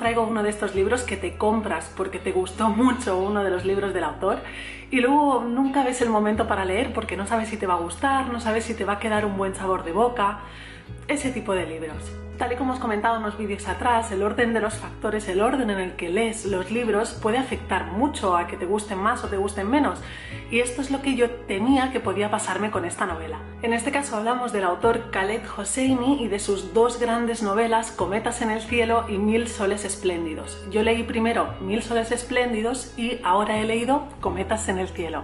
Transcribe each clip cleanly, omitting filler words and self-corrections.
traigo uno de estos libros que te compras porque te gustó mucho uno de los libros del autor y luego nunca ves el momento para leer porque no sabes si te va a gustar, no sabes si te va a quedar un buen sabor de boca. Ese tipo de libros. Tal y como os comentaba en unos vídeos atrás, el orden de los factores, el orden en el que lees los libros puede afectar mucho a que te gusten más o te gusten menos, y esto es lo que yo temía que podía pasarme con esta novela. En este caso hablamos del autor Khaled Hosseini y de sus dos grandes novelas, Cometas en el cielo y 1000 soles espléndidos. Yo leí primero 1000 soles espléndidos y ahora he leído Cometas en el cielo.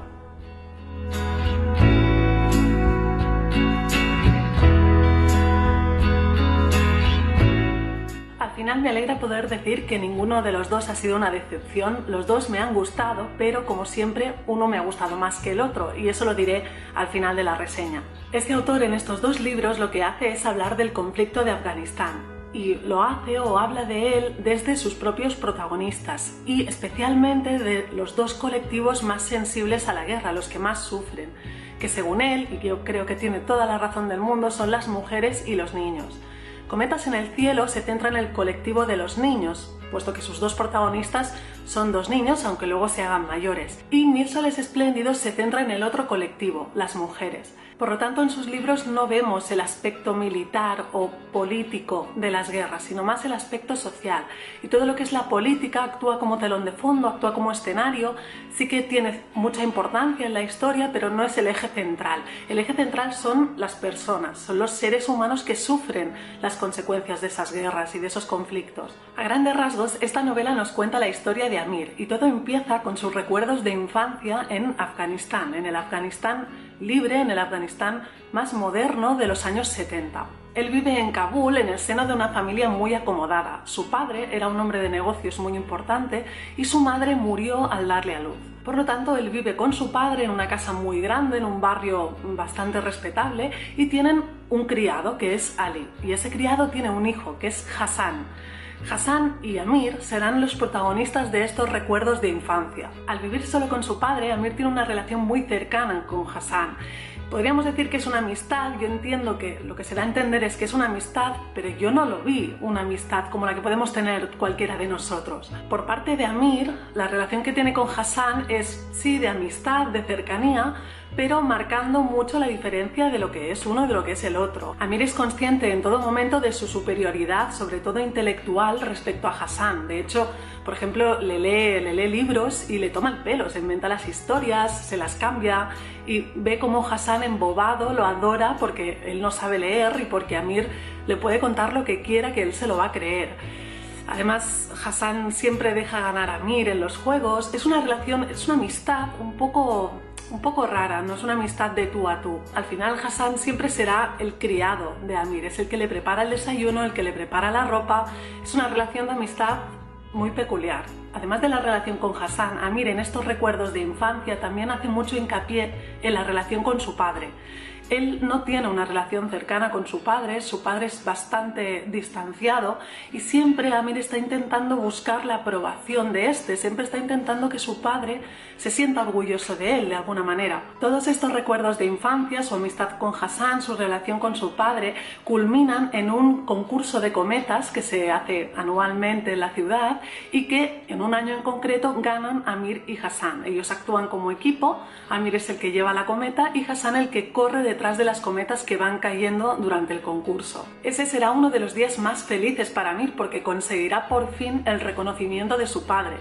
Al final me alegra poder decir que ninguno de los dos ha sido una decepción, los dos me han gustado, pero como siempre uno me ha gustado más que el otro y eso lo diré al final de la reseña. Este autor en estos dos libros lo que hace es hablar del conflicto de Afganistán y lo hace o habla de él desde sus propios protagonistas y especialmente de los dos colectivos más sensibles a la guerra, los que más sufren, que según él, y yo creo que tiene toda la razón del mundo, son las mujeres y los niños. Cometas en el cielo se centra en el colectivo de los niños, puesto que sus dos protagonistas son dos niños, aunque luego se hagan mayores. Y 1000 soles espléndidos se centra en el otro colectivo, las mujeres. Por lo tanto, en sus libros no vemos el aspecto militar o político de las guerras, sino más el aspecto social. Y todo lo que es la política actúa como telón de fondo, actúa como escenario, sí que tiene mucha importancia en la historia, pero no es el eje central. El eje central son las personas, son los seres humanos que sufren las consecuencias de esas guerras y de esos conflictos. A grandes rasgos, esta novela nos cuenta la historia de Amir y todo empieza con sus recuerdos de infancia en Afganistán, en el Afganistán libre, en el Afganistán más moderno de los años 70. Él vive en Kabul en el seno de una familia muy acomodada. Su padre era un hombre de negocios muy importante y su madre murió al darle a luz. Por lo tanto, él vive con su padre en una casa muy grande, en un barrio bastante respetable, y tienen un criado que es Ali, y ese criado tiene un hijo que es Hassan. Hassan y Amir serán los protagonistas de estos recuerdos de infancia. Al vivir solo con su padre, Amir tiene una relación muy cercana con Hassan. Podríamos decir que es una amistad, yo entiendo que lo que se da a entender es que es una amistad, pero yo no lo vi una amistad como la que podemos tener cualquiera de nosotros. Por parte de Amir, la relación que tiene con Hassan es, sí, de amistad, de cercanía, pero marcando mucho la diferencia de lo que es uno y de lo que es el otro. Amir es consciente en todo momento de su superioridad, sobre todo intelectual, respecto a Hassan. De hecho, por ejemplo, le lee libros y le toma el pelo, se inventa las historias, se las cambia y ve cómo Hassan embobado lo adora porque él no sabe leer y porque Amir le puede contar lo que quiera que él se lo va a creer. Además, Hassan siempre deja ganar a Amir en los juegos. Es una relación, es una amistad un poco rara, no es una amistad de tú a tú. Al final Hassan siempre será el criado de Amir, es el que le prepara el desayuno, el que le prepara la ropa. Es una relación de amistad muy peculiar. Además de la relación con Hassan, Amir en estos recuerdos de infancia también hace mucho hincapié en la relación con su padre. Él no tiene una relación cercana con su padre es bastante distanciado y siempre Amir está intentando buscar la aprobación de este, siempre está intentando que su padre se sienta orgulloso de él de alguna manera. Todos estos recuerdos de infancia, su amistad con Hassan, su relación con su padre, culminan en un concurso de cometas que se hace anualmente en la ciudad y que en un año en concreto ganan Amir y Hassan. Ellos actúan como equipo, Amir es el que lleva la cometa y Hassan el que corre detrás de las cometas que van cayendo durante el concurso. Ese será uno de los días más felices para Amir porque conseguirá por fin el reconocimiento de su padre,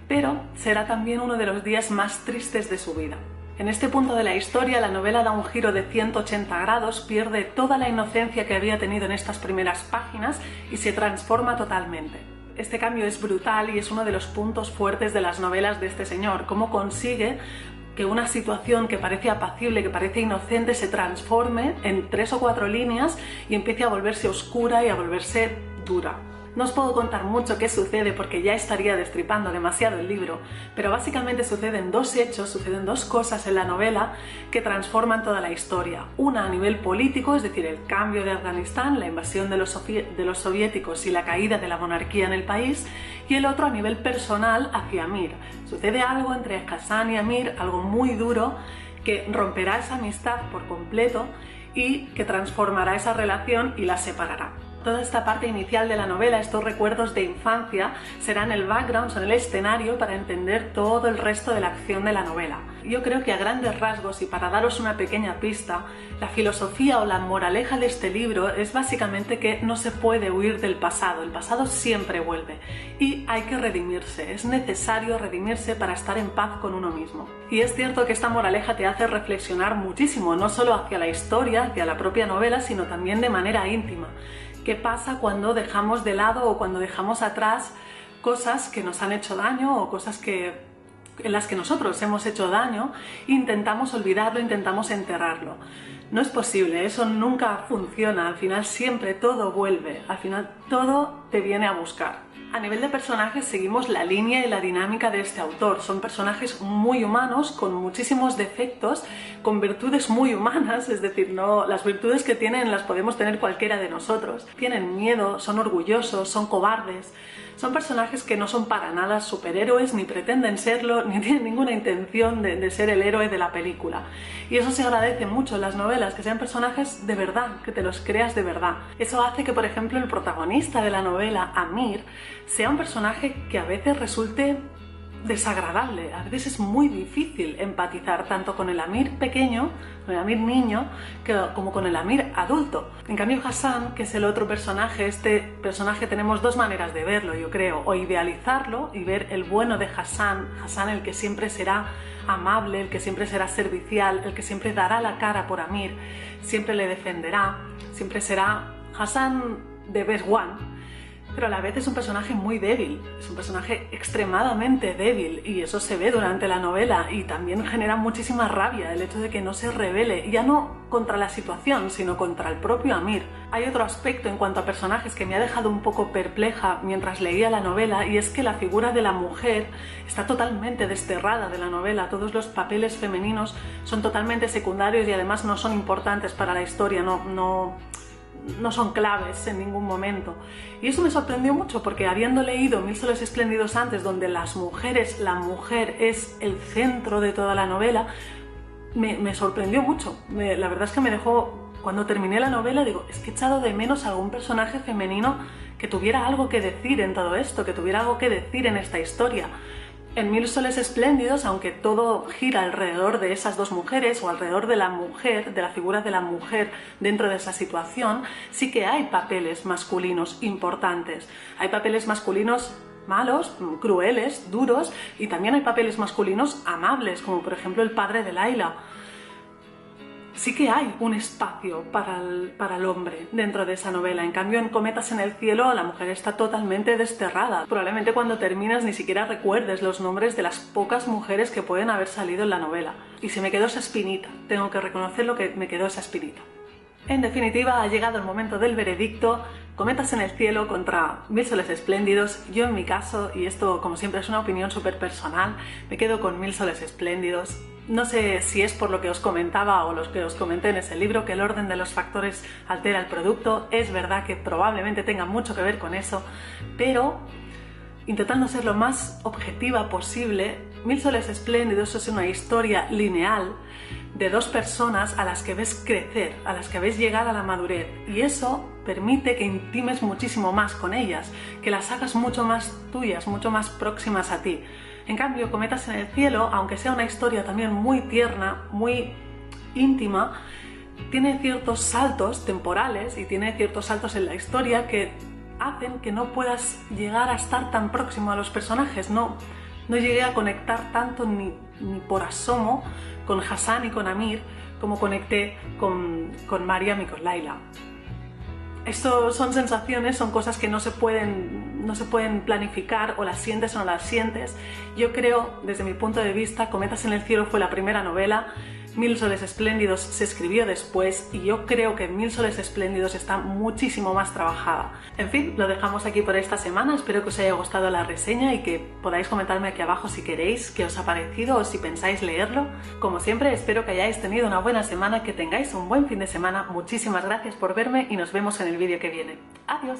pero será también uno de los días más tristes de su vida. En este punto de la historia, la novela da un giro de 180 grados, pierde toda la inocencia que había tenido en estas primeras páginas y se transforma totalmente. Este cambio es brutal y es uno de los puntos fuertes de las novelas de este señor, cómo consigue que una situación que parece apacible, que parece inocente, se transforme en 3 o 4 líneas y empiece a volverse oscura y a volverse dura. No os puedo contar mucho qué sucede porque ya estaría destripando demasiado el libro, pero básicamente suceden dos hechos, suceden dos cosas en la novela que transforman toda la historia. Una a nivel político, es decir, el cambio de Afganistán, la invasión de los soviéticos y la caída de la monarquía en el país, y el otro a nivel personal hacia Amir. Sucede algo entre Hassan y Amir, algo muy duro, que romperá esa amistad por completo y que transformará esa relación y la separará. Toda esta parte inicial de la novela, estos recuerdos de infancia, serán el background, son el escenario para entender todo el resto de la acción de la novela. Yo creo que a grandes rasgos, y para daros una pequeña pista, la filosofía o la moraleja de este libro es básicamente que no se puede huir del pasado, el pasado siempre vuelve y hay que redimirse, es necesario redimirse para estar en paz con uno mismo. Y es cierto que esta moraleja te hace reflexionar muchísimo, no solo hacia la historia, hacia la propia novela, sino también de manera íntima. ¿Qué pasa cuando dejamos de lado o cuando dejamos atrás cosas que nos han hecho daño o cosas en las que nosotros hemos hecho daño e intentamos olvidarlo, intentamos enterrarlo? No es posible, eso nunca funciona, al final siempre todo vuelve, al final todo te viene a buscar. A nivel de personajes seguimos la línea y la dinámica de este autor. Son personajes muy humanos, con muchísimos defectos, con virtudes muy humanas, es decir, las virtudes que tienen las podemos tener cualquiera de nosotros. Tienen miedo, son orgullosos, son cobardes. Son personajes que no son para nada superhéroes, ni pretenden serlo, ni tienen ninguna intención de ser el héroe de la película. Y eso se agradece mucho en las novelas, que sean personajes de verdad, que te los creas de verdad. Eso hace que, por ejemplo, el protagonista de la novela, Amir, sea un personaje que a veces resulte desagradable. A veces es muy difícil empatizar tanto con el Amir pequeño, con el Amir niño, como con el Amir adulto. En cambio, Hassan, que es el otro personaje, este personaje tenemos dos maneras de verlo, yo creo, o idealizarlo y ver el bueno de Hassan, el que siempre será amable, el que siempre será servicial, el que siempre dará la cara por Amir, siempre le defenderá, siempre será Hassan the best one. Pero a la vez es un personaje muy débil, es un personaje extremadamente débil y eso se ve durante la novela y también genera muchísima rabia el hecho de que no se rebele, ya no contra la situación, sino contra el propio Amir. Hay otro aspecto en cuanto a personajes que me ha dejado un poco perpleja mientras leía la novela y es que la figura de la mujer está totalmente desterrada de la novela, todos los papeles femeninos son totalmente secundarios y además no son importantes para la historia, no son claves en ningún momento. Y eso me sorprendió mucho porque habiendo leído Mil soles espléndidos antes, donde la mujer es el centro de toda la novela, me sorprendió mucho. La verdad es que me dejó, cuando terminé la novela, digo, es que he echado de menos a algún personaje femenino que tuviera algo que decir en todo esto, que tuviera algo que decir en esta historia. En Mil soles espléndidos, aunque todo gira alrededor de esas dos mujeres o alrededor de la mujer, de la figura de la mujer dentro de esa situación, sí que hay papeles masculinos importantes. Hay papeles masculinos malos, crueles, duros, y también hay papeles masculinos amables, como por ejemplo el padre de Layla. Sí que hay un espacio para el hombre dentro de esa novela. En cambio, en Cometas en el cielo, la mujer está totalmente desterrada. Probablemente cuando terminas ni siquiera recuerdes los nombres de las pocas mujeres que pueden haber salido en la novela. Y se me quedó esa espinita. Tengo que reconocerlo, que me quedó esa espinita. En definitiva, ha llegado el momento del veredicto. Cometas en el cielo contra Mil soles espléndidos. Yo en mi caso, y esto como siempre es una opinión súper personal, me quedo con Mil soles espléndidos. No sé si es por lo que os comentaba o lo que os comenté en ese libro, que el orden de los factores altera el producto. Es verdad que probablemente tenga mucho que ver con eso, pero intentando ser lo más objetiva posible, Mil soles espléndidos es una historia lineal de dos personas a las que ves crecer, a las que ves llegar a la madurez, y eso permite que intimes muchísimo más con ellas, que las hagas mucho más tuyas, mucho más próximas a ti. En cambio, Cometas en el cielo, aunque sea una historia también muy tierna, muy íntima, tiene ciertos saltos temporales y tiene ciertos saltos en la historia que hacen que no puedas llegar a estar tan próximo a los personajes. No llegué a conectar tanto ni por asomo con Hassan y con Amir como conecté con Mariam y con Layla. Esto son sensaciones, son cosas que no se pueden planificar, o las sientes o no las sientes. Yo creo, desde mi punto de vista, Cometas en el cielo fue la primera novela, Mil soles espléndidos se escribió después y yo creo que Mil soles espléndidos está muchísimo más trabajada. En fin, lo dejamos aquí por esta semana, espero que os haya gustado la reseña y que podáis comentarme aquí abajo si queréis, qué os ha parecido o si pensáis leerlo. Como siempre, espero que hayáis tenido una buena semana, que tengáis un buen fin de semana. Muchísimas gracias por verme y nos vemos en el vídeo que viene. ¡Adiós!